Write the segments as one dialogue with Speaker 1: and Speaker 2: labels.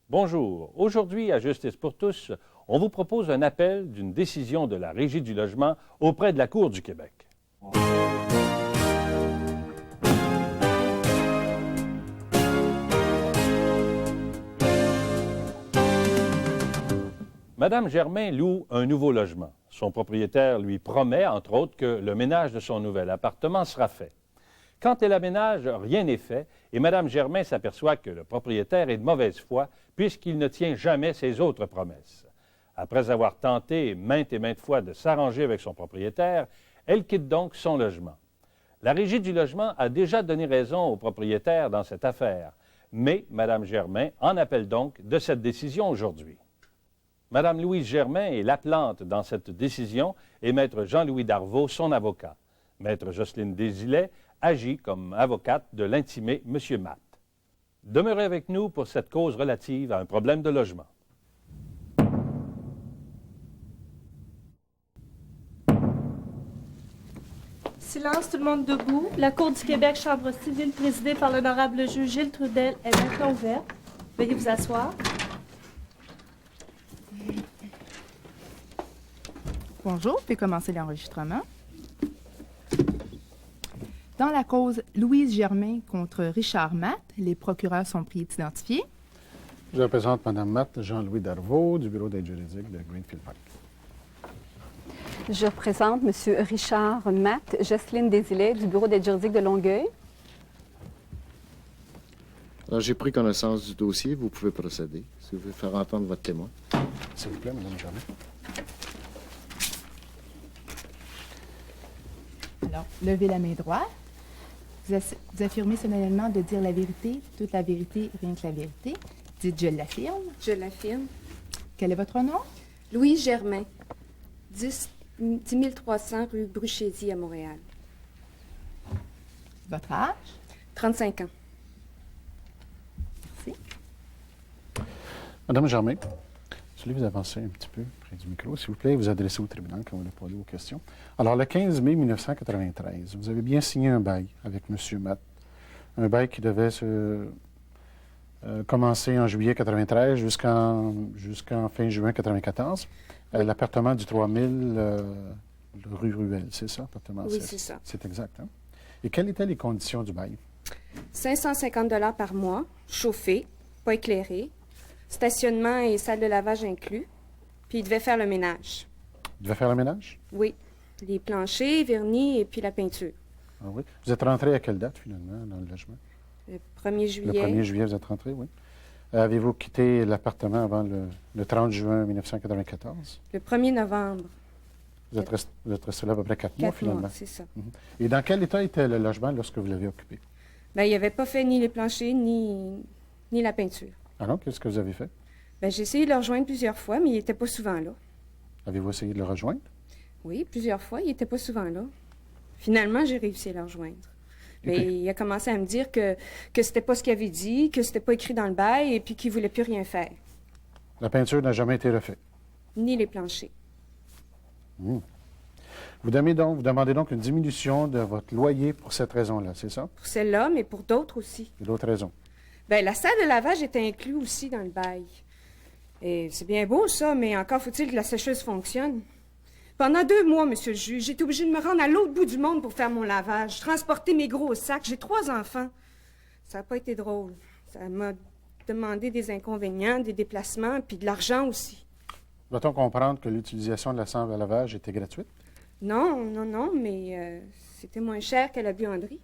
Speaker 1: Bonjour. Aujourd'hui, à Justice pour tous, on vous propose un appel d'une décision de la Régie du logement auprès de la Cour du Québec. Madame Germain loue un nouveau logement. Son propriétaire lui promet, entre autres, que le ménage de son nouvel appartement sera fait. Quand elle aménage, rien n'est fait et Mme Germain s'aperçoit que le propriétaire est de mauvaise foi puisqu'il ne tient jamais ses autres promesses. Après avoir tenté maintes et maintes fois de s'arranger avec son propriétaire, elle quitte donc son logement. La Régie du logement a déjà donné raison au propriétaire dans cette affaire, mais Mme Germain en appelle donc de cette décision aujourd'hui. Mme Louise Germain est l'appelante dans cette décision et Maître Jean-Louis Darvaux, son avocat. Maître Jocelyne Désilet agit comme avocate de l'intimé M. Matt. Demeurez avec nous pour cette cause relative à un problème de logement.
Speaker 2: Silence, tout le monde debout. La Cour du Québec, chambre civile présidée par l'honorable juge Gilles Trudel est maintenant ouverte. Veuillez vous asseoir.
Speaker 3: Bonjour, puis commencer l'enregistrement. Dans la cause Louise Germain contre Richard Matt, les procureurs sont priés d'identifier.
Speaker 4: Je représente Mme Matt, Jean-Louis Darvaux, du bureau d'aide juridique de Greenfield Park.
Speaker 5: Je représente M. Richard Matt, Jocelyne Désilet, du bureau d'aide juridique de Longueuil.
Speaker 6: Alors, j'ai pris connaissance du dossier. Vous pouvez procéder. Si vous voulez faire entendre votre témoin.
Speaker 4: S'il vous plaît, Mme Germain.
Speaker 3: Alors, levez la main droite. Vous affirmez solennellement de dire la vérité, toute la vérité, rien que la vérité. Dites « je l'affirme ».
Speaker 7: Je l'affirme.
Speaker 3: Quel est votre nom?
Speaker 7: Louise Germain, 10 300 rue Bruchézy à Montréal.
Speaker 3: Votre âge?
Speaker 7: 35 ans.
Speaker 3: Merci.
Speaker 4: Mme Germain, je voulais vous avancer un petit peu près du micro, s'il vous plaît, et vous adresser au tribunal quand vous répondez aux questions. Alors, le 15 mai 1993, vous avez bien signé un bail avec M. Matt, un bail qui devait commencer en juillet 1993 jusqu'en fin juin 1994. L'appartement du 3000 rue Ruelle, c'est ça, appartement
Speaker 7: Oui,
Speaker 4: 16?
Speaker 7: c'est ça.
Speaker 4: C'est exact, hein? Et quelles étaient les conditions du bail?
Speaker 7: 550 $ par mois, chauffé, pas éclairé, stationnement et salle de lavage inclus, puis il devait faire le ménage.
Speaker 4: Il devait faire le ménage?
Speaker 7: Oui, les planchers, vernis et puis la peinture.
Speaker 4: Ah oui. Vous êtes rentré à quelle date, finalement, dans le logement?
Speaker 7: Le 1er juillet.
Speaker 4: Le 1er juillet, vous êtes rentré, oui. Avez-vous quitté l'appartement avant le 30 juin 1994?
Speaker 7: Le 1er novembre.
Speaker 4: Vous êtes resté là à peu près 4 mois,
Speaker 7: 4
Speaker 4: finalement.
Speaker 7: mois, c'est ça.
Speaker 4: Et dans quel état était le logement lorsque vous l'avez occupé?
Speaker 7: Bien, il n'avait pas fait ni les planchers, ni la peinture.
Speaker 4: Alors, qu'est-ce que vous avez fait?
Speaker 7: Bien, j'ai essayé de le rejoindre plusieurs fois, mais il n'était pas souvent là.
Speaker 4: Avez-vous essayé de le rejoindre?
Speaker 7: Oui, plusieurs fois, il n'était pas souvent là. Finalement, j'ai réussi à le rejoindre. Mais il a commencé à me dire que c'était pas ce qu'il avait dit, que c'était pas écrit dans le bail et puis qu'il voulait plus rien faire.
Speaker 4: La peinture n'a jamais été refaite?
Speaker 7: Ni les planchers.
Speaker 4: Vous demandez donc une diminution de votre loyer pour cette raison-là, c'est ça?
Speaker 7: Pour celle-là, mais pour d'autres aussi.
Speaker 4: Et d'autres raisons?
Speaker 7: Bien, la salle de lavage était inclue aussi dans le bail. Et c'est bien beau, ça, mais encore faut-il que la sécheuse fonctionne. Pendant 2 mois, monsieur le juge, j'étais obligée de me rendre à l'autre bout du monde pour faire mon lavage, transporter mes gros sacs. J'ai 3 enfants. Ça n'a pas été drôle. Ça m'a demandé des inconvénients, des déplacements, puis de l'argent aussi.
Speaker 4: Doit-on comprendre que l'utilisation de la salle à lavage était gratuite?
Speaker 7: Non, mais c'était moins cher qu'à la buanderie.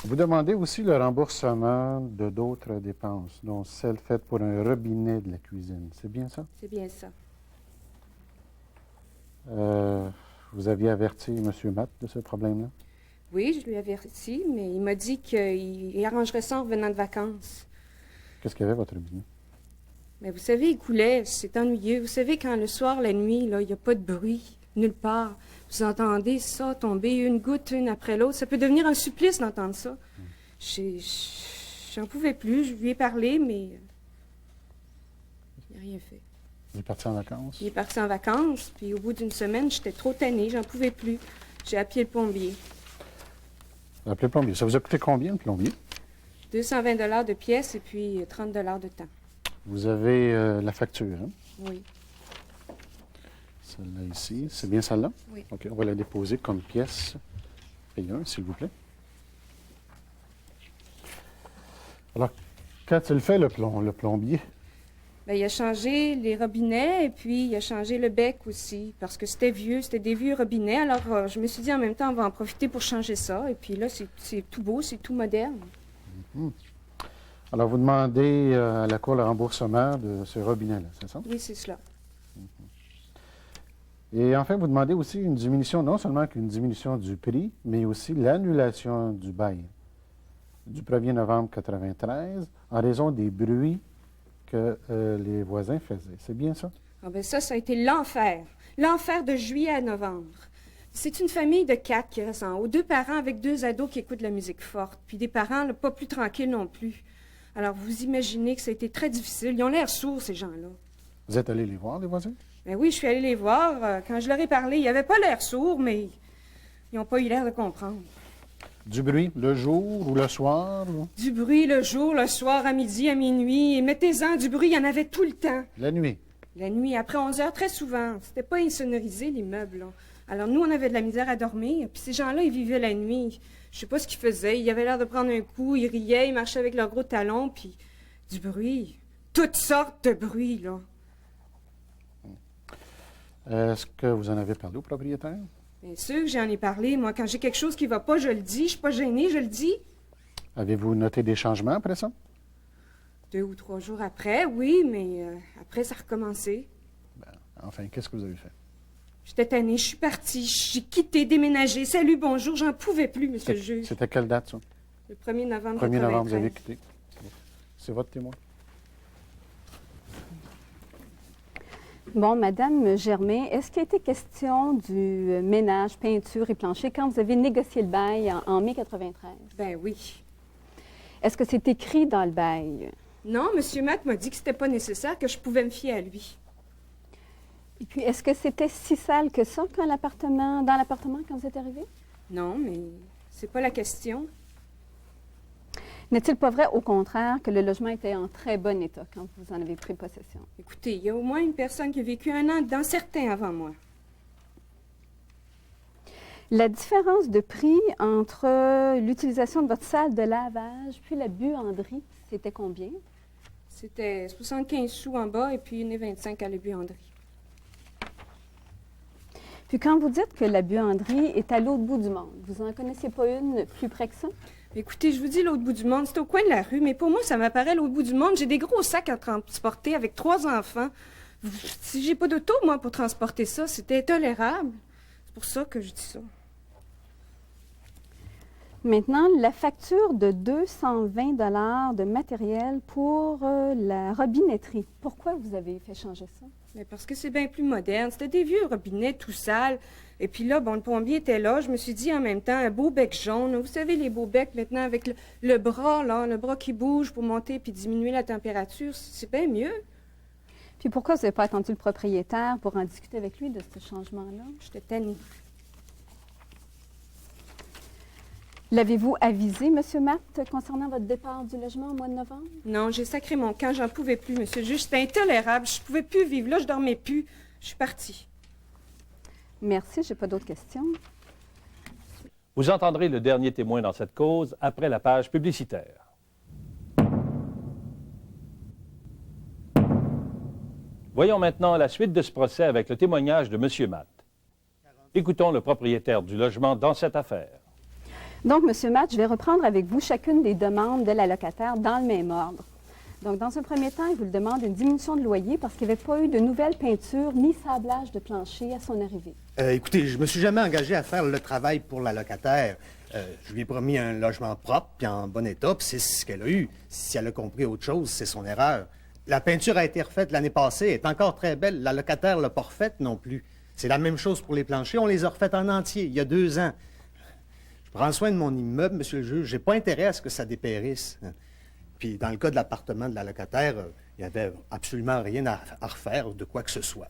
Speaker 4: Vous demandez aussi le remboursement de d'autres dépenses, dont celle faite pour un robinet de la cuisine. C'est bien ça?
Speaker 7: C'est bien ça.
Speaker 4: Vous aviez averti M. Matt de ce problème-là?
Speaker 7: Oui, je lui ai averti, mais il m'a dit qu'il arrangerait ça en revenant de vacances.
Speaker 4: Qu'est-ce qu'il y avait, votre robinet?
Speaker 7: Mais vous savez, il coulait, c'est ennuyeux. Vous savez, quand le soir, la nuit, là, il n'y a pas de bruit, nulle part. Vous entendez ça tomber une goutte, une après l'autre. Ça peut devenir un supplice d'entendre ça. J'en pouvais plus. Je lui ai parlé, mais il n'a rien fait.
Speaker 4: Il est parti en vacances?
Speaker 7: Il est parti en vacances, puis au bout d'une semaine, j'étais trop tannée, j'en pouvais plus. J'ai appelé le plombier.
Speaker 4: Appelez le plombier. Ça vous a coûté combien, le plombier?
Speaker 7: 220 de pièce et puis 30 de temps.
Speaker 4: Vous avez la facture, hein?
Speaker 7: Oui.
Speaker 4: Celle-là ici. C'est bien celle-là?
Speaker 7: Oui.
Speaker 4: OK, on va la déposer comme pièce. Payez un, s'il vous plaît. Alors, qu'a-t-il fait, le plombier?
Speaker 7: Bien, il a changé les robinets et puis il a changé le bec aussi parce que c'était vieux, c'était des vieux robinets. Alors, je me suis dit en même temps, on va en profiter pour changer ça. Et puis là, c'est tout beau, c'est tout moderne.
Speaker 4: Alors, vous demandez à la Cour le remboursement de ce robinet-là, c'est ça?
Speaker 7: Oui, c'est cela.
Speaker 4: Et enfin, vous demandez aussi une diminution, non seulement qu'une diminution du prix, mais aussi l'annulation du bail du 1er novembre 1993 en raison des bruits que les voisins faisaient. C'est bien ça?
Speaker 7: Ah ben ça a été l'enfer. L'enfer de juillet à novembre. C'est une famille de 4 qui reste en haut. 2 parents avec 2 ados qui écoutent de la musique forte. Puis des parents là, pas plus tranquilles non plus. Alors, vous imaginez que ça a été très difficile. Ils ont l'air sourds, ces gens-là.
Speaker 4: Vous êtes allé les voir, les voisins?
Speaker 7: Ben oui, je suis allée les voir. Quand je leur ai parlé, ils n'avaient pas l'air sourds, mais ils n'ont pas eu l'air de comprendre.
Speaker 4: Du bruit, le jour ou le soir? Ou...
Speaker 7: Du bruit le jour, le soir, à midi, à minuit. Et mettez-en du bruit, il y en avait tout le temps.
Speaker 4: La nuit?
Speaker 7: La nuit, après 11 heures, très souvent. C'était pas insonorisé, les meubles, là. Alors, nous, on avait de la misère à dormir. Puis ces gens-là, ils vivaient la nuit. Je sais pas ce qu'ils faisaient. Ils avaient l'air de prendre un coup. Ils riaient, ils marchaient avec leurs gros talons. Puis du bruit. Toutes sortes de bruits, là.
Speaker 4: Est-ce que vous en avez parlé au propriétaire?
Speaker 7: Bien sûr que j'en ai parlé. Moi, quand j'ai quelque chose qui va pas, je le dis. Je suis pas gênée, je le dis.
Speaker 4: Avez-vous noté des changements après ça?
Speaker 7: 2 ou 3 jours après, oui, mais après, ça a recommencé.
Speaker 4: Enfin, qu'est-ce que vous avez fait?
Speaker 7: J'étais tannée, je suis partie, j'ai quitté, déménagé. Salut, bonjour, j'en pouvais plus, monsieur le juge.
Speaker 4: C'était quelle date, ça?
Speaker 7: Le 1er novembre
Speaker 4: 1er novembre, vous
Speaker 7: 93.
Speaker 4: avez quitté. C'est votre témoin.
Speaker 5: Bon, Madame Germain, est-ce qu'il a été question du ménage, peinture et plancher quand vous avez négocié le bail en mai 93?
Speaker 7: Ben oui.
Speaker 5: Est-ce que c'est écrit dans le bail?
Speaker 7: Non, monsieur Matt m'a dit que c'était pas nécessaire, que je pouvais me fier à lui.
Speaker 5: Et puis, est-ce que c'était si sale que ça dans l'appartement quand vous êtes arrivé?
Speaker 7: Non, mais c'est pas la question.
Speaker 5: N'est-il pas vrai, au contraire, que le logement était en très bon état quand vous en avez pris possession?
Speaker 7: Écoutez, il y a au moins une personne qui a vécu 1 an dans certains avant moi.
Speaker 5: La différence de prix entre l'utilisation de votre salle de lavage puis la buanderie, c'était combien?
Speaker 7: C'était 75 sous en bas et puis 1,25 à la buanderie.
Speaker 5: Puis quand vous dites que la buanderie est à l'autre bout du monde, vous n'en connaissiez pas une plus près que ça?
Speaker 7: Écoutez, je vous dis l'autre bout du monde, c'est au coin de la rue, mais pour moi, ça m'apparaît l'autre bout du monde. J'ai des gros sacs à transporter avec 3 enfants. Si j'ai pas d'auto, moi, pour transporter ça, c'était intolérable. C'est pour ça que je dis ça.
Speaker 5: Maintenant, la facture de 220 $ de matériel pour la robinetterie. Pourquoi vous avez fait changer ça?
Speaker 7: Mais parce que c'est bien plus moderne. C'était des vieux robinets tout sales. Et puis là, bon, le plombier était là. Je me suis dit en même temps, un beau bec jaune. Vous savez, les beaux becs maintenant avec le bras, là, le bras qui bouge pour monter puis diminuer la température, c'est bien mieux.
Speaker 5: Puis pourquoi vous n'avez pas attendu le propriétaire pour en discuter avec lui de ce changement-là?
Speaker 7: J'étais tannée.
Speaker 5: L'avez-vous avisé, M. Matt, concernant votre départ du logement au mois de novembre?
Speaker 7: Non, j'ai sacré mon camp. J'en pouvais plus, monsieur le juge. C'était intolérable. Je pouvais plus vivre là. Je dormais plus. Je suis partie.
Speaker 5: Merci. Je n'ai pas d'autres questions.
Speaker 1: Vous entendrez le dernier témoin dans cette cause après la page publicitaire. Voyons maintenant la suite de ce procès avec le témoignage de M. Matt. Écoutons le propriétaire du logement dans cette affaire.
Speaker 5: Donc, M. Matt, je vais reprendre avec vous chacune des demandes de la locataire dans le même ordre. Donc, dans un premier temps, il vous demande une diminution de loyer parce qu'il n'y avait pas eu de nouvelle peinture ni sablage de plancher à son arrivée.
Speaker 8: Écoutez, je me suis jamais engagé à faire le travail pour la locataire. Je lui ai promis un logement propre puis en bon état, puis c'est ce qu'elle a eu. Si elle a compris autre chose, c'est son erreur. La peinture a été refaite l'année passée, elle est encore très belle. La locataire l'a pas refaite non plus. C'est la même chose pour les planchers, on les a refaites en entier, il y a 2 ans. Je prends soin de mon immeuble, monsieur le juge. J'ai pas intérêt à ce que ça dépérisse. Puis, dans le cas de l'appartement de la locataire, il n'y avait absolument rien à refaire de quoi que ce soit.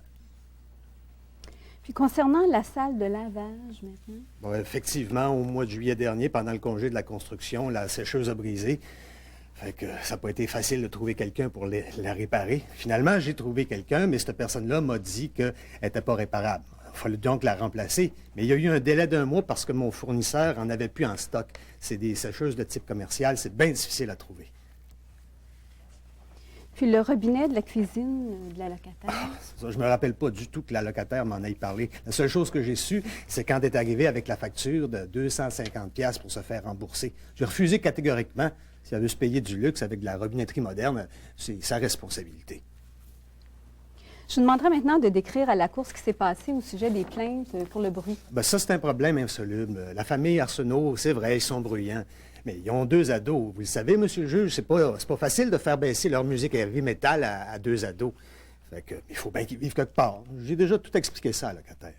Speaker 5: Puis, concernant la salle de lavage, maintenant?
Speaker 8: Bon, effectivement, au mois de juillet dernier, pendant le congé de la construction, la sécheuse a brisé. Fait que ça n'a pas été facile de trouver quelqu'un pour la réparer. Finalement, j'ai trouvé quelqu'un, mais cette personne-là m'a dit qu'elle n'était pas réparable. Il fallait donc la remplacer. Mais il y a eu un délai d'1 mois parce que mon fournisseur en avait plus en stock. C'est des sécheuses de type commercial, c'est bien difficile à trouver.
Speaker 5: Puis le robinet de la cuisine de la locataire.
Speaker 8: Ça, je me rappelle pas du tout que la locataire m'en ait parlé. La seule chose que j'ai su, c'est quand elle est arrivée avec la facture de 250$ pour se faire rembourser. J'ai refusé catégoriquement. Si elle veut se payer du luxe avec de la robinetterie moderne, c'est sa responsabilité.
Speaker 5: Je vous demanderai maintenant de décrire à la Cour ce qui s'est passé au sujet des plaintes pour le bruit.
Speaker 8: Ben ça, c'est un problème insoluble. La famille Arsenault, c'est vrai, ils sont bruyants. Mais ils ont 2 ados. Vous le savez, monsieur le juge, c'est pas facile de faire baisser leur musique heavy metal à 2 ados. Fait que, il faut bien qu'ils vivent quelque part. J'ai déjà tout expliqué ça à la locataire.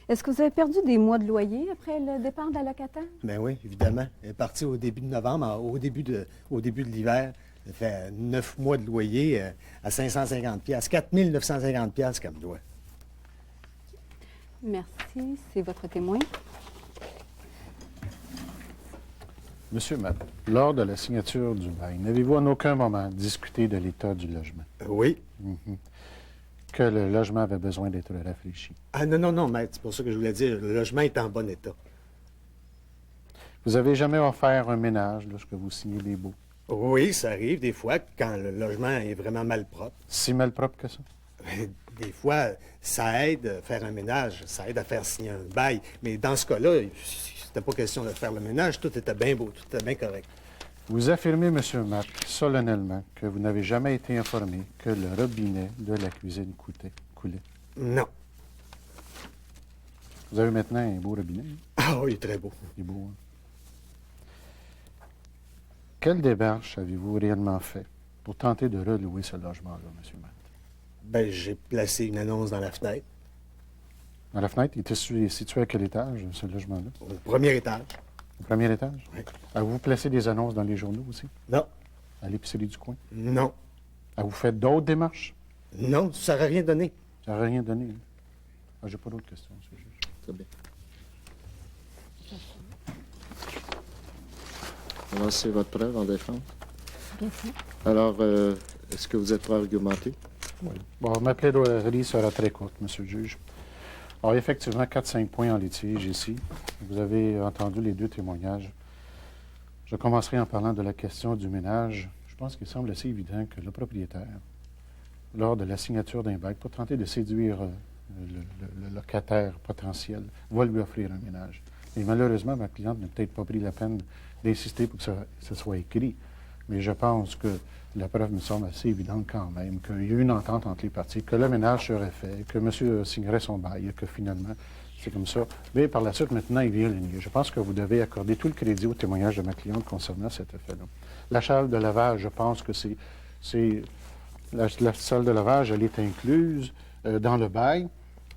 Speaker 5: Est-ce que vous avez perdu des mois de loyer après le départ de la locataire?
Speaker 8: Ben oui, évidemment. Elle est partie au début de novembre, au début de l'hiver. Ça fait 9 mois de loyer à 550$, 4 950$ qu'elle me doit.
Speaker 5: Merci. C'est votre témoin.
Speaker 4: Monsieur Matt, lors de la signature du bail, n'avez-vous en aucun moment discuté de l'état du logement?
Speaker 8: Oui.
Speaker 4: Que le logement avait besoin d'être rafraîchi?
Speaker 8: Ah non, maître, c'est pour ça que je voulais dire, le logement est en bon état.
Speaker 4: Vous avez jamais offert un ménage lorsque vous signez des baux?
Speaker 8: Oui, ça arrive des fois quand le logement est vraiment mal propre.
Speaker 4: Si mal propre que ça?
Speaker 8: Des fois, ça aide à faire un ménage, ça aide à faire signer un bail. Mais dans ce cas-là, c'était pas question de faire le ménage, tout était bien beau, tout était bien correct.
Speaker 4: Vous affirmez, Monsieur Matt, solennellement, que vous n'avez jamais été informé que le robinet de la cuisine coulait?
Speaker 8: Non.
Speaker 4: Vous avez maintenant un beau robinet?
Speaker 8: Ah oui, il est très beau.
Speaker 4: Il est beau, hein? Quelle démarche avez-vous réellement fait pour tenter de relouer ce logement-là, M. Matt?
Speaker 8: Ben, j'ai placé une annonce dans la fenêtre,
Speaker 4: Dans la fenêtre, il était situé à quel étage, ce logement-là?
Speaker 8: au premier étage.
Speaker 4: Au premier étage?
Speaker 8: Oui.
Speaker 4: Avez-vous placé des annonces dans les journaux aussi?
Speaker 8: Non,
Speaker 4: À l'épicerie du coin?
Speaker 8: non,
Speaker 4: Avez-vous fait d'autres démarches?
Speaker 8: non, ça n'aurait rien donné.
Speaker 4: Ça n'a rien donné. Hein? Ah, j'ai pas d'autres questions, M. le juge.
Speaker 6: Très bien. Alors, c'est votre preuve en défense.
Speaker 5: Bien sûr.
Speaker 6: Alors, est-ce que vous êtes prêt à argumenter?
Speaker 4: Oui. Bon, ma plaidoirie sera très courte, M. le juge. Alors, effectivement, 4-5 points en litige ici. Vous avez entendu les 2 témoignages. Je commencerai en parlant de la question du ménage. Je pense qu'il semble assez évident que le propriétaire, lors de la signature d'un bail, pour tenter de séduire le locataire potentiel, va lui offrir un ménage. Et malheureusement, ma cliente n'a peut-être pas pris la peine d'insister pour que ça soit écrit. Mais je pense que la preuve me semble assez évidente quand même, qu'il y a eu une entente entre les parties, que le ménage serait fait, que monsieur signerait son bail, et que finalement, c'est comme ça. Mais par la suite, maintenant, il vient le nier. Je pense que vous devez accorder tout le crédit au témoignage de ma cliente concernant cet effet-là. La salle de lavage, je pense que la salle de lavage, elle est incluse dans le bail.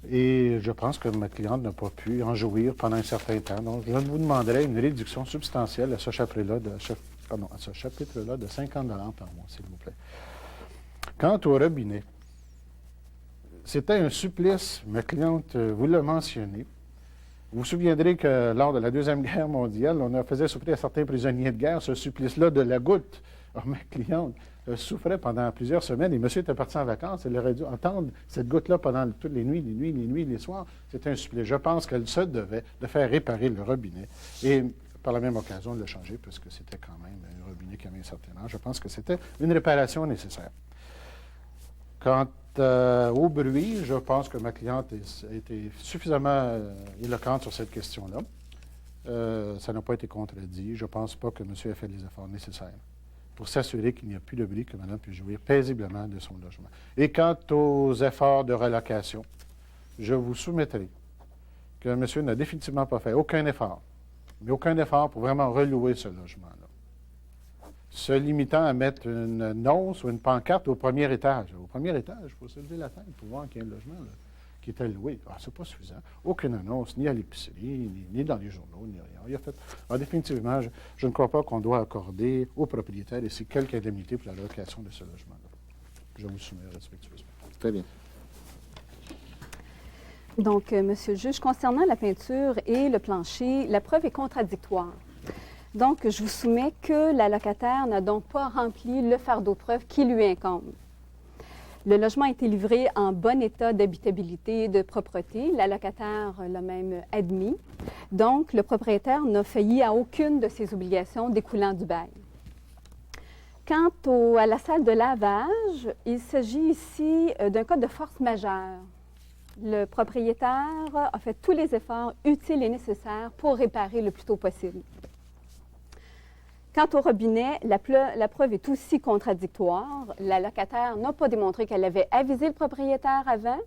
Speaker 4: Et je pense que ma cliente n'a pas pu en jouir pendant un certain temps. Donc, je vous demanderai une réduction substantielle à ce chapitre-là de 50 $ par mois, s'il vous plaît. Quant au robinet, c'était un supplice. Ma cliente, vous l'a mentionné. Vous vous souviendrez que lors de la Deuxième Guerre mondiale, on faisait souffrir à certains prisonniers de guerre ce supplice-là de la goutte. Alors, ma cliente souffrait pendant plusieurs semaines et monsieur était parti en vacances. Elle aurait dû entendre cette goutte-là pendant toutes les nuits, les soirs. C'était un supplice. Je pense qu'elle se devait de faire réparer le robinet et par la même occasion de le changer puisque c'était quand même un robinet qui avait un certain âge. Je pense que c'était une réparation nécessaire. Quant au bruit, je pense que ma cliente a été suffisamment éloquente sur cette question-là. Ça n'a pas été contredit. Je ne pense pas que monsieur ait fait les efforts nécessaires pour s'assurer qu'il n'y a plus de bruit, que madame puisse jouir paisiblement de son logement. Et quant aux efforts de relocation, je vous soumettrai que monsieur n'a définitivement pas fait aucun effort, mais aucun effort pour vraiment relouer ce logement-là, se limitant à mettre une annonce ou une pancarte au premier étage. Au premier étage, il faut se lever la tête pour voir qu'il y a un logement là, qui est loué. Ah, c'est pas suffisant. Aucune annonce, ni à l'épicerie, ni dans les journaux, ni rien. Il a fait... Alors, définitivement, je ne crois pas qu'on doit accorder aux propriétaires ici quelque indemnité pour la location de ce logement-là. Je vous soumets respectueusement.
Speaker 6: Très bien.
Speaker 5: Donc, Monsieur le juge, concernant la peinture et le plancher, la preuve est contradictoire. Donc, je vous soumets que la locataire n'a donc pas rempli le fardeau de preuve qui lui incombe. Le logement a été livré en bon état d'habitabilité et de propreté. La locataire l'a même admis. Donc, le propriétaire n'a failli à aucune de ses obligations découlant du bail. Quant à la salle de lavage, il s'agit ici d'un cas de force majeure. Le propriétaire a fait tous les efforts utiles et nécessaires pour réparer le plus tôt possible. Quant au robinet, la preuve est aussi contradictoire. La locataire n'a pas démontré qu'elle avait avisé le propriétaire avant.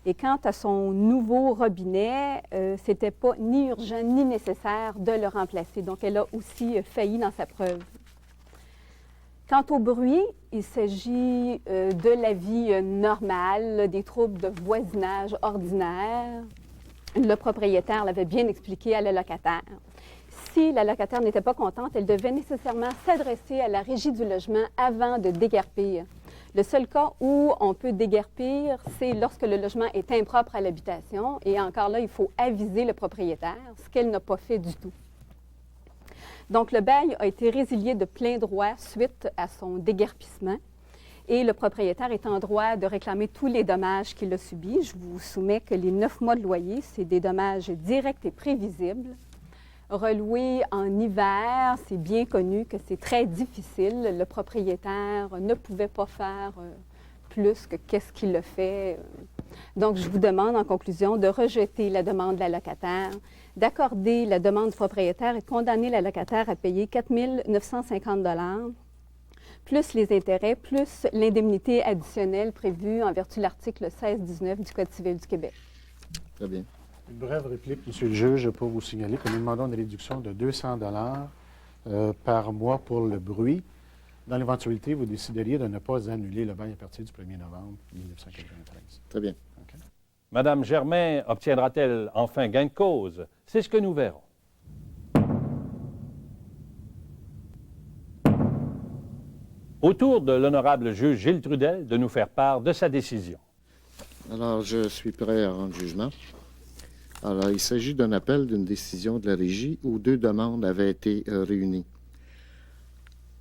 Speaker 5: Et quant à son nouveau robinet, c'était pas ni urgent ni nécessaire de le remplacer. Donc, elle a aussi failli dans sa preuve. Quant au bruit, il s'agit de la vie normale, des troubles de voisinage ordinaires. Le propriétaire l'avait bien expliqué à la locataire. Si la locataire n'était pas contente, elle devait nécessairement s'adresser à la régie du logement avant de déguerpir. Le seul cas où on peut déguerpir, c'est lorsque le logement est impropre à l'habitation. Et encore là, il faut aviser le propriétaire, ce qu'elle n'a pas fait du tout. Donc, le bail a été résilié de plein droit suite à son déguerpissement. Et le propriétaire est en droit de réclamer tous les dommages qu'il a subis. Je vous soumets que les 9 mois de loyer, c'est des dommages directs et prévisibles. Reloué en hiver, c'est bien connu que c'est très difficile. Le propriétaire ne pouvait pas faire plus que qu'est-ce qu'il a fait. Donc, je vous demande en conclusion de rejeter la demande de la locataire, d'accorder la demande du propriétaire et de condamner la locataire à payer 4 950 $ plus les intérêts, plus l'indemnité additionnelle prévue en vertu de l'article 16-19 du Code civil du Québec.
Speaker 6: Très bien.
Speaker 4: Une brève réplique, Monsieur le juge, pour vous signaler que nous demandons une réduction de 200 $ par mois pour le bruit. Dans l'éventualité, vous décideriez de ne pas annuler le bail à partir du 1er novembre 1993.
Speaker 6: Très bien.
Speaker 4: Okay.
Speaker 1: Madame Germain obtiendra-t-elle enfin gain de cause? C'est ce que nous verrons. Au tour de l'honorable juge Gilles Trudel de nous faire part de sa décision.
Speaker 6: Alors, je suis prêt à rendre jugement. Alors, il s'agit d'un appel d'une décision de la Régie où 2 demandes avaient été réunies.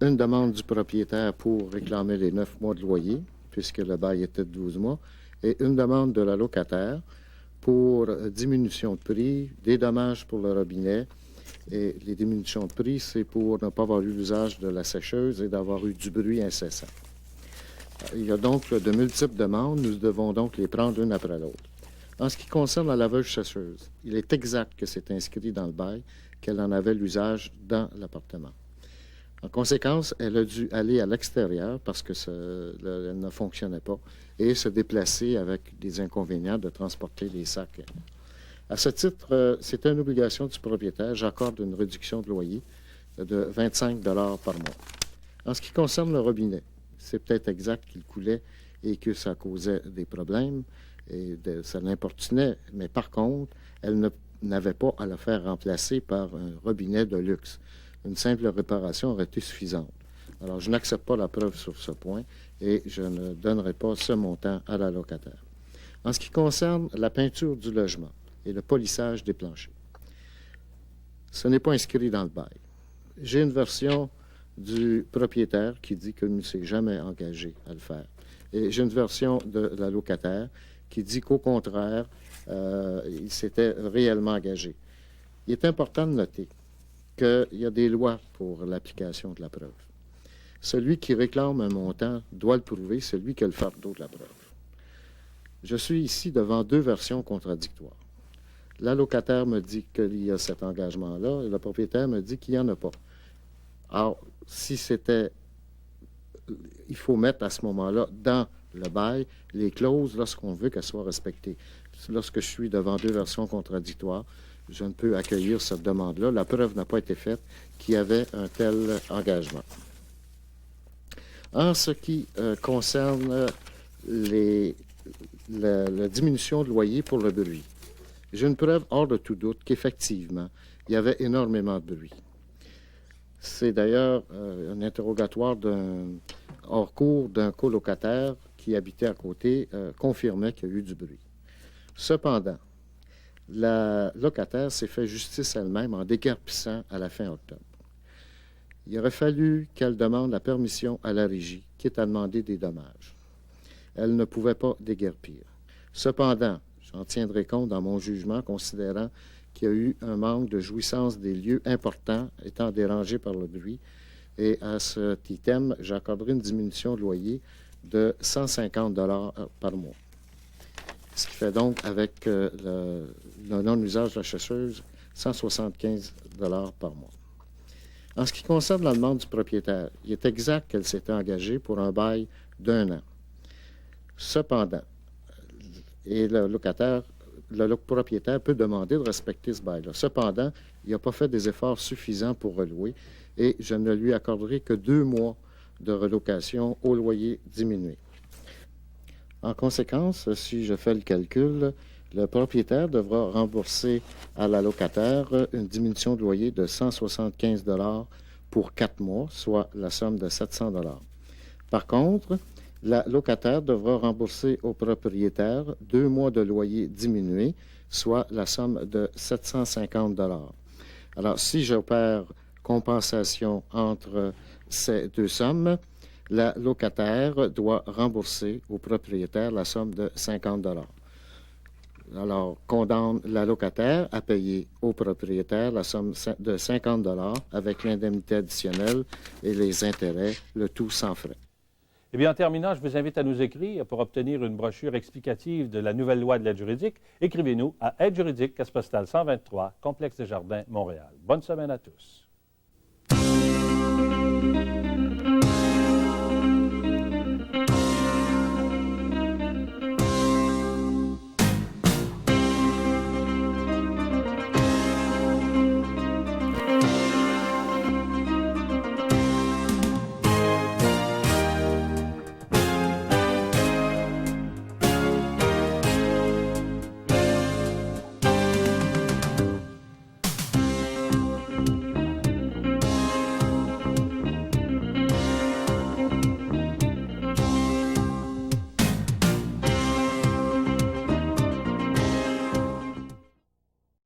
Speaker 6: Une demande du propriétaire pour réclamer les 9 mois de loyer, puisque le bail était de 12 mois, et une demande de la locataire pour diminution de prix, des dommages pour le robinet. Et les diminutions de prix, c'est pour ne pas avoir eu l'usage de la sécheuse et d'avoir eu du bruit incessant. Il y a donc de multiples demandes. Nous devons donc les prendre une après l'autre. En ce qui concerne la laveuse sécheuse, il est exact que c'est inscrit dans le bail qu'elle en avait l'usage dans l'appartement. En conséquence, elle a dû aller à l'extérieur parce que elle ne fonctionnait pas et se déplacer avec des inconvénients de transporter les sacs. À ce titre, c'est une obligation du propriétaire. J'accorde une réduction de loyer de 25 $ par mois. En ce qui concerne le robinet, c'est peut-être exact qu'il coulait et que ça causait des problèmes et ça l'importunait, mais par contre, elle n'avait pas à le faire remplacer par un robinet de luxe. Une simple réparation aurait été suffisante. Alors, je n'accepte pas la preuve sur ce point et je ne donnerai pas ce montant à la locataire. En ce qui concerne la peinture du logement et le polissage des planchers, ce n'est pas inscrit dans le bail. J'ai une version du propriétaire qui dit qu'il ne s'est jamais engagé à le faire. Et j'ai une version de la locataire qui dit qu'au contraire, il s'était réellement engagé. Il est important de noter qu'il y a des lois pour l'application de la preuve. Celui qui réclame un montant doit le prouver, celui qui a le fardeau de la preuve. Je suis ici devant 2 versions contradictoires. La locataire me dit qu'il y a cet engagement-là et le propriétaire me dit qu'il n'y en a pas. Alors, si c'était... Il faut mettre à ce moment-là dans le bail les clauses lorsqu'on veut qu'elles soient respectées. Lorsque je suis devant 2 versions contradictoires, je ne peux accueillir cette demande-là. La preuve n'a pas été faite qu'il y avait un tel engagement. En ce qui concerne la diminution de loyer pour le bruit, j'ai une preuve hors de tout doute qu'effectivement, il y avait énormément de bruit. C'est d'ailleurs un interrogatoire hors cours d'un colocataire qui habitait à côté confirmait qu'il y a eu du bruit. Cependant, la locataire s'est fait justice elle-même en déguerpissant à la fin octobre. Il aurait fallu qu'elle demande la permission à la régie, quitte à demander des dommages. Elle ne pouvait pas déguerpir. Cependant, j'en tiendrai compte dans mon jugement, considérant qu'il y a eu un manque de jouissance des lieux importants étant dérangés par le bruit. Et à cet item, j'accorderai une diminution de loyer de 150 $ par mois. Ce qui fait donc, avec le non-usage de la chasseuse, 175 $ par mois. En ce qui concerne la demande du propriétaire, il est exact qu'elle s'était engagée pour un bail d'1 an. Cependant, et le propriétaire peut demander de respecter ce bail-là. Cependant, il n'a pas fait des efforts suffisants pour relouer et je ne lui accorderai que 2 mois de relocation au loyer diminué. En conséquence, si je fais le calcul, le propriétaire devra rembourser à la locataire une diminution de loyer de 175 $ pour 4 mois, soit la somme de 700 $. Par contre, la locataire devra rembourser au propriétaire 2 mois de loyer diminué, soit la somme de 750 $. Alors, si j'opère compensation entre ces deux sommes, la locataire doit rembourser au propriétaire la somme de 50 $. Alors, condamne la locataire à payer au propriétaire la somme de 50 $ avec l'indemnité additionnelle et les intérêts, le tout sans frais.
Speaker 1: Eh bien, en terminant, je vous invite à nous écrire pour obtenir une brochure explicative de la nouvelle loi de l'aide juridique. Écrivez-nous à Aide juridique, caisse postale 123, Complexe des Jardins, Montréal. Bonne semaine à tous.